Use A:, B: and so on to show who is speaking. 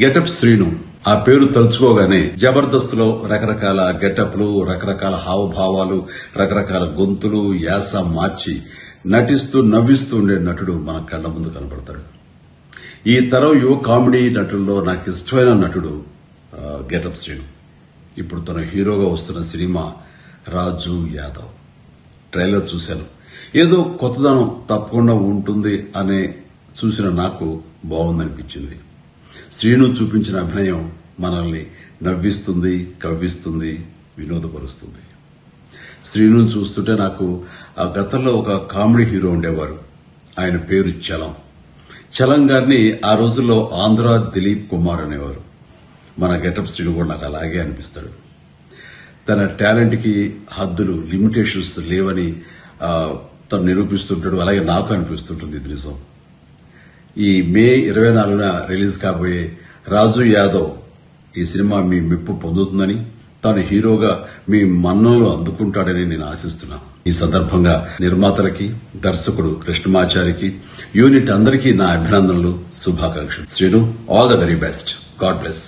A: Getup Srinu ఆ పేరు తలుచుకోగానే జబర్దస్త్ లో రకరకాల గెటప్లు, రకరకాల హావభావాలు, రకరకాల గొంతులు, యాస మార్చి నటిస్తూ నవ్విస్తూ ఉండే నటుడు మన కళ్ల ముందు కనబడతాడు. ఈ తరం యువ కామెడీ నటుల్లో నాకు ఇష్టమైన నటుడు గెటప్ శ్రీను. ఇప్పుడు తన హీరోగా వస్తున్న సినిమా రాజు యాదవ్. ట్రైలర్ చూశాను. ఏదో కొత్తదనం తప్పకుండా ఉంటుంది అనే చూసిన నాకు బాగుందనిపించింది. శ్రీను చూపించిన అభినయం మనల్ని నవ్విస్తుంది, కవ్విస్తుంది, వినోదపరుస్తుంది. శ్రీను చూస్తుంటే నాకు ఆ గతంలో ఒక కామెడీ హీరో ఉండేవారు. ఆయన పేరు చలం గారిని ఆ రోజుల్లో ఆంధ్ర దిలీప్ కుమార్ అనేవారు. మన గెటప్ శ్రీను కూడా నాకు అలాగే అనిపిస్తాడు. తన టాలెంట్ కి హద్దులు, లిమిటేషన్స్ లేవని తను నిరూపిస్తుంటాడు. అలాగే నాకు అనిపిస్తుంటుంది. ఇది నిజం. ఈ మే 24న రిలీజ్ కాబోయే రాజు యాదవ్ ఈ సినిమా మీ మెప్పు పొందుతుందని, తాను హీరోగా మీ మన్ననలు అందుకుంటాడని నేను ఆశిస్తున్నాను. ఈ సందర్భంగా నిర్మాతలకి, దర్శకుడు కృష్ణమాచారికి, యూనిట్ అందరికీ నా అభినందనలు, శుభాకాంక్షలు. Srinu, all the very best. God bless.